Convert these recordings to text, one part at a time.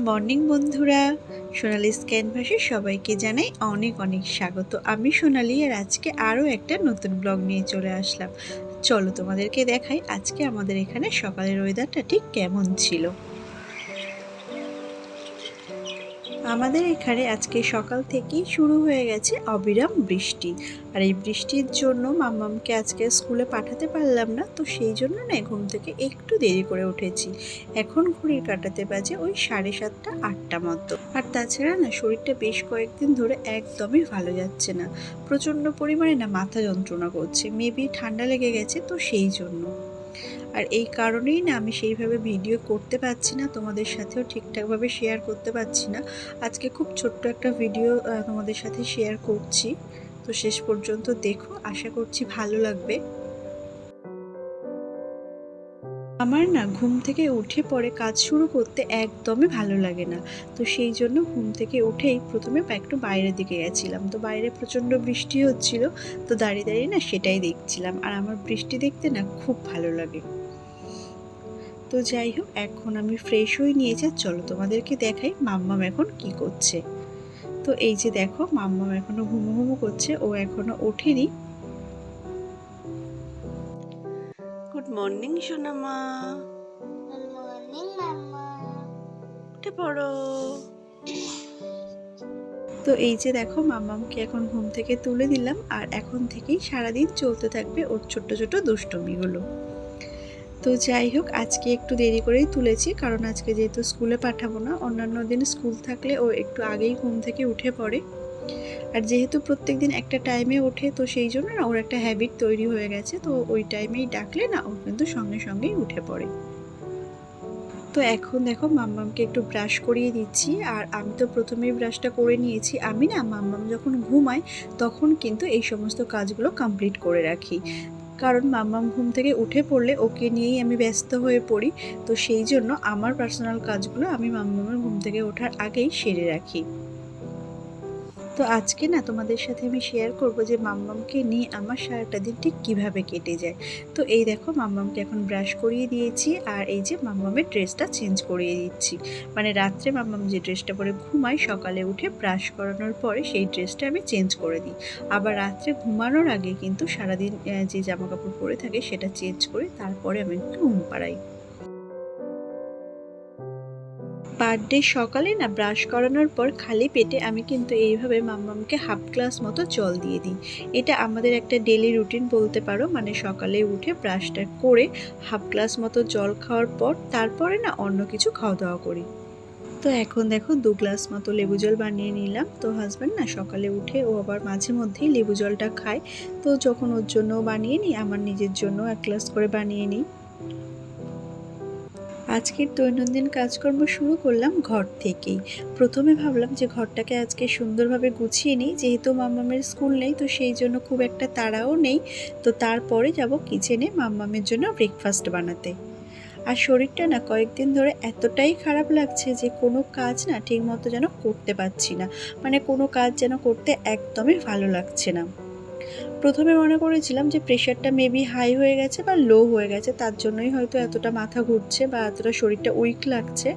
Morning বন্ধুরা, সোনালিস ক্যানভাসে সবাইকে জানাই অনেক অনেক স্বাগত। আমি সোনালি, আর আজকে আরও একটা নতুন ব্লগ নিয়ে চলে আসলাম। চলো তোমাদেরকে দেখাই আজকে আমাদের এখানে সকালের ওয়েদারটা ঠিক কেমন ছিল। আমাদের এখানে আজকে সকাল থেকেই শুরু হয়ে গেছে অবিরাম বৃষ্টি। আর এই বৃষ্টির জন্য মাম্মামকে আজকে স্কুলে পাঠাতে পারলাম না, তো সেই জন্য না ঘুম থেকে একটু দেরি করে উঠেছি। এখন ঘড়ির কাঁটাতে বাজে ওই 7:30 8টা মতো। আর তাছাড়া না শরীরটা বেশ কয়েকদিন ধরে একদমই ভালো যাচ্ছে না, প্রচণ্ড পরিমাণে না মাথা যন্ত্রণা করছে, মেবি ঠান্ডা লেগে গেছে, তো সেই জন্য। আর এই কারণেই না আমি সেইভাবে ভিডিও করতে পারছি না, তোমাদের সাথেও ঠিকঠাকভাবে শেয়ার করতে পারছি না। আজকে খুব ছোট্ট একটা ভিডিও তোমাদের সাথে শেয়ার করছি, তো শেষ পর্যন্ত দেখো, আশা করছি ভালো লাগবে। আমার না ঘুম থেকে উঠে পরে কাজ শুরু করতে একদমই ভালো লাগে না, তো সেই জন্য ঘুম থেকে উঠেই প্রথমে একটু বাইরের দিকে গেছিলাম। তো বাইরে প্রচণ্ড বৃষ্টি হচ্ছিল, তো দাঁড়িয়ে দাঁড়িয়ে না সেটাই দেখছিলাম। আর আমার বৃষ্টি দেখতে না খুব ভালো লাগে। তো যাই হোক, এখন আমি ফ্রেশ হয়ে নিয়েছি। চলো তোমাদেরকে দেখাই মাম্মাম এখন কি করছে। তো এই যে দেখো, মাম্মাম এখনো ঘুমো ঘুমো করছে, ও এখনো ওঠেনি। গুড মর্নিং সোনামা। গুড মর্নিং মাম্মা। উঠে পড়ো। তো এই যে দেখো, মাম্মামকে এখন ঘুম থেকে তুলে দিলাম, আর এখন থেকেই সারাদিন চলতে থাকবে ওর ছোট্ট ছোট দুষ্টুমিগুলো। তো যাই হোক, আজকে একটু দেরি করেই তুলেছি, কারণ আজকে যেহেতু স্কুলে পাঠাবো না, অন্যান্য দিন স্কুল থাকলে ও একটু আগেই ঘুম থেকে উঠে পড়ে। আর যেহেতু প্রত্যেক দিন একটা টাইমে ওঠে, তো সেই জন্য না ওর একটা হ্যাবিট তৈরি হয়ে গেছে, তো ওই টাইমেই ডাকলে না ও কিন্তু সঙ্গে সঙ্গেই উঠে পড়ে। তো এখন দেখো, মাম্মামকে একটু ব্রাশ করিয়ে দিচ্ছি। আর আমি তো প্রথমেই ব্রাশটা করে নিয়েছি। আমি না মাম্মাম যখন ঘুমায় তখন কিন্তু এই সমস্ত কাজগুলো কমপ্লিট করে রাখি, কারণ মাম্মাম ঘুম থেকে উঠে পড়লে ওকে নিয়েই আমি ব্যস্ত হয়ে পড়ি। তো সেই জন্য আমার পার্সোনাল কাজগুলো আমি মাম্মামের ঘুম থেকে ওঠার আগেই সেরে রাখি। তো আজকে না তোমাদের সাথে আমি শেয়ার করব যে মাম্মামকে নিয়ে আমার সারাটা দিন ঠিক কীভাবে কেটে যায়। তো এই দেখো, মাম্মামকে এখন ব্রাশ করিয়ে দিয়েছি, আর এই যে মাম্মামের ড্রেসটা চেঞ্জ করিয়ে দিচ্ছি। মানে রাত্রে মাম্মাম যে ড্রেসটা পরে ঘুমায়, সকালে উঠে ব্রাশ করানোর পরে সেই ড্রেসটা আমি চেঞ্জ করে দিই। আবার রাত্রে ঘুমানোর আগে কিন্তু সারাদিন যে জামা কাপড় পরে থাকে সেটা চেঞ্জ করে তারপরে আমি একটু ঘুম পাড়াই। পার ডে সকালে না ব্রাশ করানোর পর খালি পেটে আমি কিন্তু এইভাবে মাম্মামকে হাফ গ্লাস মতো জল দিয়ে দিই। এটা আমাদের একটা ডেলি রুটিন বলতে পারো, মানে সকালে উঠে ব্রাশটা করে হাফ গ্লাস মতো জল খাওয়ার পর তারপরে না অন্য কিছু খাওয়া দাওয়া করি। তো এখন দেখো 2 গ্লাস মতো লেবু জল বানিয়ে নিলাম। তো হাজব্যান্ড না সকালে উঠে ও আবার মাঝে মধ্যেই লেবু জলটা খায়, তো যখন ওর জন্য বানিয়ে নিই, আমার নিজের জন্য 1 গ্লাস করে বানিয়ে নিই। আজকের দৈনন্দিন কাজকর্ম শুরু করলাম ঘর থেকেই। প্রথমে ভাবলাম যে ঘরটাকে আজকে সুন্দরভাবে গুছিয়ে নিই, যেহেতু মাম্মামের স্কুল নেই, তো সেই জন্য খুব একটা তাড়াও নেই। তো তারপরে যাব কিচেনে মাম্মামের জন্য ব্রেকফাস্ট বানাতে। আর শরীরটা না কয়েকদিন ধরে এতটাই খারাপ লাগছে যে কোনো কাজ না ঠিকমতো যেন করতে পারছি না, মানে কোনো কাজ যেন করতে একদমই ভালো লাগছে না। প্রথমে মনে করেছিলাম যে প্রেশারটা মেবি হাই হয়ে গেছে বা লো হয়ে গেছে, তার জন্যই হয়তো এতটা মাথা ঘুরছে বা এতটা শরীরটা উইক লাগছে।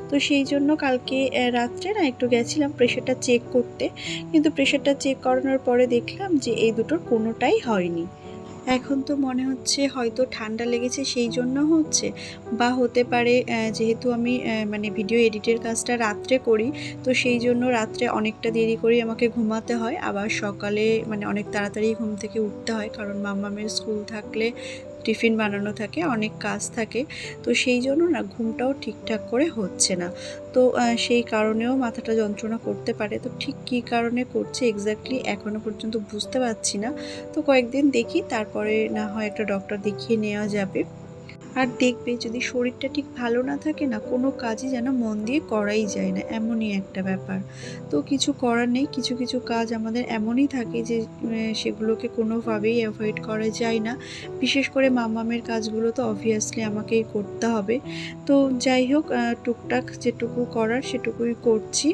তো সেই জন্য কালকে রাত্রে না একটু গেছিলাম প্রেশারটা চেক করতে, কিন্তু প্রেশারটা চেক করানোর পরে দেখলাম যে এই দুটোর কোনোটাই হয়নি। এখন তো মনে হচ্ছে হয়তো ঠান্ডা লেগেছে সেই জন্য হচ্ছে, বা হতে পারে যেহেতু আমি মানে ভিডিও এডিটের কাজটা রাত্রে করি, তো সেই জন্য রাত্রে অনেকটা দেরি করেই আমাকে ঘুমাতে হয়, আবার সকালে মানে অনেক তাড়াতাড়ি ঘুম থেকে উঠতে হয়, কারণ মাম্মামের স্কুল থাকলে টিফিন বানানো থাকে, অনেক কাজ থাকে। তো সেই জন্য না ঘুমটাও ঠিকঠাক করে হচ্ছে না। তো সেই কারণেও মাথাটা যন্ত্রণা করতে পারে। তো ঠিক কী কারণে করছে এক্স্যাক্টলি এখনও পর্যন্ত বুঝতে পারছি না। তো কয়েকদিন দেখি, তারপরে না হয় একটা ডক্টর দেখিয়ে নেওয়া যাবে। আর দেখবে যদি শরীরটা ঠিক ভালো না থাকে না, কোনো কাজই যেন মন দিয়ে করাই যায় না, এমনই একটা ব্যাপার। তো কিছু করার নেই, কিছু কিছু কাজ আমাদের এমনই থাকে যে সেগুলোকে কোনোভাবেই অ্যাভয়েড করা যায় না। বিশেষ করে মাম্মামের কাজগুলো তো অবভিয়াসলি আমাকেই করতে হবে। তো যাই হোক, টুকটাক যেটুকু করার সেটুকুই করছি।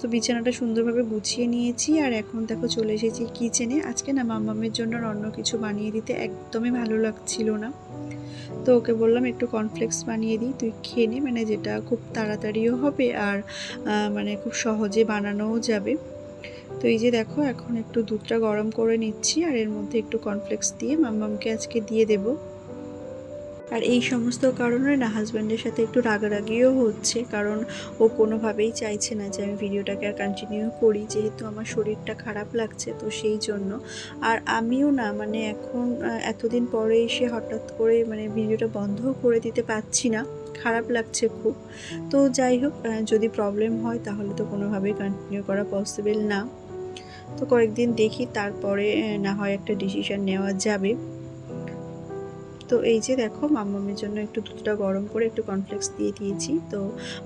তো বিছানাটা সুন্দরভাবে গুছিয়ে নিয়েছি, আর এখন দেখো চলে এসেছি কিচেনে। আজকে না মাম্মামের জন্য অন্য কিছু বানিয়ে দিতে একদমই ভালো লাগছিল না, তো ওকে ওকে বললাম একটু কর্নফ্লেক্স বানিয়ে দিই, তুই খেয়ে নে, মানে যেটা খুব তাড়াতাড়িও হবে আর মানে খুব সহজে বানানোও যাবে। তো এই যে দেখো এখন একটু দুধটা গরম করে নিচ্ছি আর এর মধ্যে একটু কর্নফ্লেক্স দিয়ে মাম্মামকে আজকে দিয়ে দেব। আর এই সমস্ত কারণে না হাজব্যান্ডের সাথে একটু রাগারাগিও হচ্ছে, কারণ ও কোনোভাবেই চাইছে না যে আমি ভিডিওটাকে আর কন্টিনিউ করি, যেহেতু আমার শরীরটা খারাপ লাগছে তো সেই জন্য। আর আমিও না মানে এখন এতদিন পরে এসে হঠাৎ করে মানে ভিডিওটা বন্ধও করে দিতে পারছি না, খারাপ লাগছে খুব। তো যাই হোক, যদি প্রবলেম হয় তাহলে তো কোনোভাবেই কন্টিনিউ করা পসিবল না। তো কয়েকদিন দেখি, তারপরে না হয় একটা ডিসিশন নেওয়া যাবে। তো এই যে দেখো মাম্মামের জন্য একটু দুধটা গরম করে একটু কর্নফ্লেক্স দিয়ে দিয়েছি, তো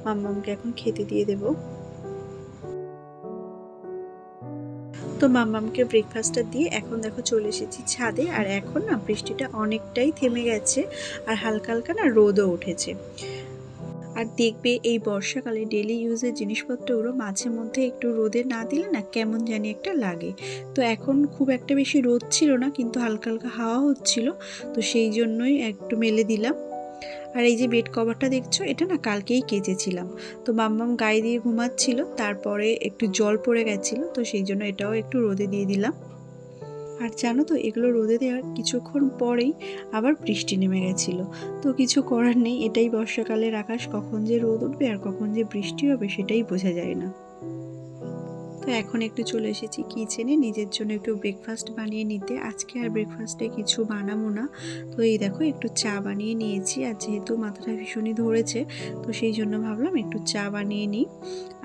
মাম্মামকে এখন খেতে দিয়ে দেব। তো মাম্মামকে ব্রেকফাস্টটা দিয়ে এখন দেখো চলে এসেছি ছাদে। আর এখন না বৃষ্টিটা অনেকটাই থেমে গেছে আর হালকা হালকা না রোদও উঠেছে। আর দেখবে এই বর্ষাকালে ডেলি ইউজের জিনিসপত্রগুলো মাঝে মধ্যে একটু রোদে না দিলে না কেমন জানি একটা লাগে। তো এখন খুব একটা বেশি রোদ ছিল না, কিন্তু হালকা হালকা হাওয়া হচ্ছিল, তো সেই জন্যই একটু মেলে দিলাম। আর এই যে বেড কভারটা দেখছো, এটা না কালকেই কেচেছিলাম। তো মাম্মাম গায়ে দিয়ে ঘুমাচ্ছিল, তারপরে একটু জল পড়ে গেছিলো, তো সেই জন্য এটাও একটু রোদে দিয়ে দিলাম। আর জানো তো এগুলো রোদে দেওয়ার কিছুক্ষণ পরেই আবার বৃষ্টি নেমে গেছিলো। তো কিছু করার নেই, এটাই বর্ষাকালের আকাশ, কখন যে রোদ উঠবে আর কখন যে বৃষ্টি হবে সেটাই বোঝা যায় না। তো এখন একটু চলে এসেছি কিচেনে নিজের জন্য একটু ব্রেকফাস্ট বানিয়ে নিতে। আজকে আর ব্রেকফাস্টে কিছু বানাবো না। তো এই দেখো একটু চা বানিয়ে নিয়েছি, আর যেহেতু মাথাটা ভীষণই ধরেছে তো সেই জন্য ভাবলাম একটু চা বানিয়ে নিই,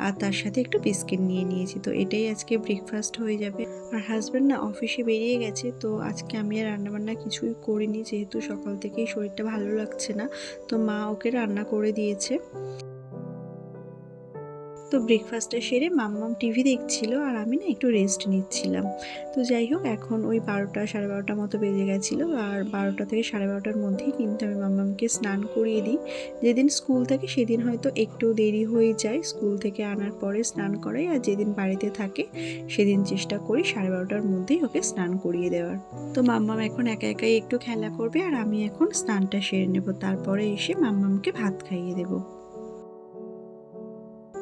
আর তার সাথে একটু বিস্কিট নিয়ে নিয়েছি। তো এটাই আজকে ব্রেকফাস্ট হয়ে যাবে। আর হাজব্যান্ড না অফিসে বেরিয়ে গেছে, তো আজকে আমি আর রান্নাবান্না কিছুই করিনি, যেহেতু সকাল থেকেই শরীরটা ভালো লাগছে না, তো মা ওকে রান্না করে দিয়েছে। তো ব্রেকফাস্টটা সেরে মাম্মাম টিভি দেখছিল আর আমি না একটু রেস্ট নিচ্ছিলাম। তো যাই হোক এখন ওই 12টা 12:30 মতো বেজে গেছিলো, আর 12টা থেকে 12:30টার মধ্যেই কিন্তু আমি মাম্মামকে স্নান করিয়ে দিই। যেদিন স্কুল থাকে সেদিন হয়তো একটু দেরি হয়ে যায়, স্কুল থেকে আনার পরে স্নান করাই, আর যেদিন বাড়িতে থাকে সেদিন চেষ্টা করি 12:30টার মধ্যেই ওকে স্নান করিয়ে দেওয়ার। তো মাম্মাম এখন একা একাই একটু খেলা করবে আর আমি এখন স্নানটা সেরে নেব, তারপরে এসে মাম্মামকে ভাত খাইয়ে দেবো।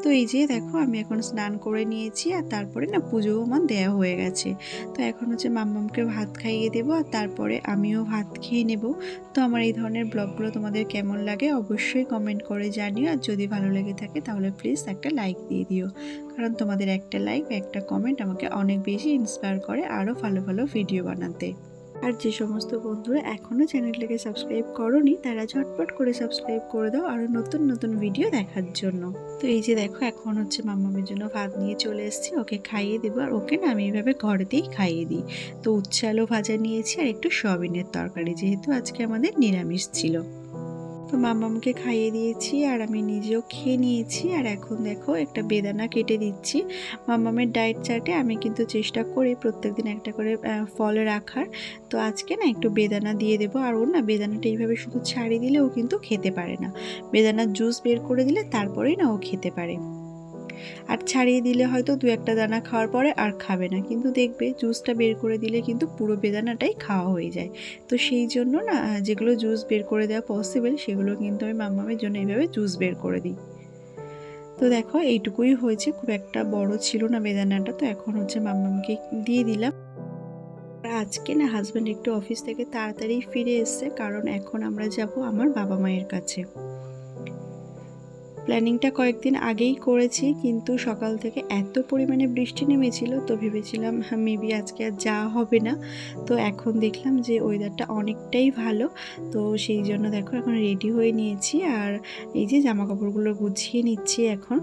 তো এই যে দেখো আমি এখন স্নান করে নিয়েছি, আর তারপরে না পুজোও আমার দেওয়া হয়ে গেছে। তো এখন হচ্ছে মাম্মামকে ভাত খাইয়ে দেবো, আর তারপরে আমিও ভাত খেয়ে নেব। তো আমার এই ধরনের ব্লগগুলো তোমাদের কেমন লাগে অবশ্যই কমেন্ট করে জানিও, আর যদি ভালো লেগে থাকে তাহলে প্লিজ একটা লাইক দিয়ে দিও, কারণ তোমাদের একটা লাইক বা একটা কমেন্ট আমাকে অনেক বেশি ইন্সপায়ার করে আরও ভালো ভালো ভিডিও বানাতে। আর যে সমস্ত বন্ধুরা এখনও চ্যানেলটাকে সাবস্ক্রাইব করোনি তারা ঝটপট করে সাবস্ক্রাইব করে দাও আরও নতুন নতুন ভিডিও দেখার জন্য। তো এই যে দেখো এখন হচ্ছে মাম্মামের জন্য ভাত নিয়ে চলে এসেছি, ওকে খাইয়ে দেবো। আর ওকে না আমি এইভাবে ঘরেতেই খাইয়ে দিই। তো উচ্ছে আলু ভাজা নিয়েছি আর একটু সয়াবিনের তরকারি, যেহেতু আজকে আমাদের নিরামিষ ছিল। তো মাম্মামকে খাইয়ে দিয়েছি আর আমি নিজেও খেয়ে নিয়েছি। আর এখন দেখো একটা বেদানা কেটে দিচ্ছি। মাম্মামের ডায়েট চার্টে আমি কিন্তু চেষ্টা করি প্রত্যেকদিন একটা করে ফল রাখার। তো আজকে না একটু বেদানা দিয়ে দেবো। আর ওর না বেদানাটা এইভাবে শুধু ছাড়িয়ে দিলে ও কিন্তু খেতে পারে না, বেদানার জুস বের করে দিলে তারপরেই না ও খেতে পারে। আর ছাড়িয়ে দিলে হয়তো দু একটা দানা খাওয়ার পরে আর খাবে না, কিন্তু দেখবে জুসটা বের করে দিলে কিন্তু পুরো বেদানাটাই খাওয়া হয়ে যায়। তো সেই জন্য না যেগুলো জুস বের করে দেওয়া পসিবল সেগুলো কিন্তু আমি মাম্মামের জন্য এইভাবে জুস বের করে দিই। তো দেখো এইটুকুই হয়েছে, খুব একটা বড় ছিল না বেদানাটা। তো এখন হচ্ছে মাম্মামকে দিয়ে দিলাম। আজকে না হাজব্যান্ড একটু অফিস থেকে তাড়াতাড়ি ফিরে এসছে, কারণ এখন আমরা যাব আমার বাবা মায়ের কাছে। প্ল্যানিংটা কয়েকদিন আগেই করেছি, কিন্তু সকাল থেকে এত পরিমাণে বৃষ্টি নেমেছিল তো ভেবেছিলাম মেবি আজকে আর যাওয়া হবে না। তো এখন দেখলাম যে ওয়েদারটা অনেকটাই ভালো, তো সেই জন্য দেখো এখন রেডি হয়ে নিয়েছি আর এই যে জামা কাপড়গুলো গুছিয়ে নিচ্ছি এখন।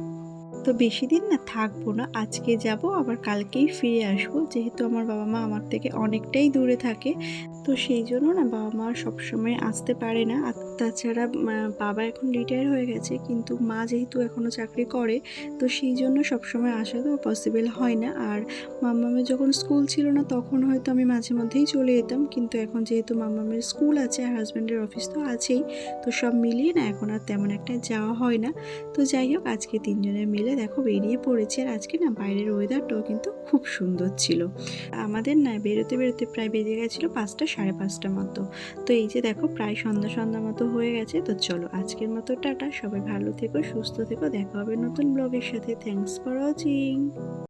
তো বেশি দিন না থাকবো না, আজকে যাব আবার কালকেই ফিরে আসবো, যেহেতু আমার বাবা মা আমার থেকে অনেকটাই দূরে থাকে। তো সেই জন্য না বাবা মা সবসময় আসতে পারে না। আর তাছাড়া বাবা এখন রিটায়ার হয়ে গেছে, কিন্তু মা যেহেতু এখনও চাকরি করে তো সেই জন্য সবসময় আসা তো পসিবল হয় না। আর মাম্মামের যখন স্কুল ছিল না তখন হয়তো আমি মাঝে মধ্যেই চলে যেতাম, কিন্তু এখন যেহেতু মাম্মামের স্কুল আছে আর হাজব্যান্ডের অফিস তো আছেই, তো সব মিলিয়ে না এখন আর তেমন একটা যাওয়া হয় না। তো যাই হোক আজকে তিনজনে মিলে বিকেলে দেখো বেরিয়ে পড়েছি। আর আজকে না বাইরের ওয়েদারটাও কিন্তু খুব সুন্দর ছিল। আমাদের না বেরোতে বেরোতে প্রায় বেজে গেছিলো 5টা সাড়ে 5টা মতো। তো এই যে দেখো প্রায় সন্ধ্যা সন্ধ্যা মতো হয়ে গেছে। তো চলো আজকের মতো টাটা, সবাই ভালো থেকো, সুস্থ থেকো, দেখা হবে নতুন ব্লগের সাথে। Thanks for watching.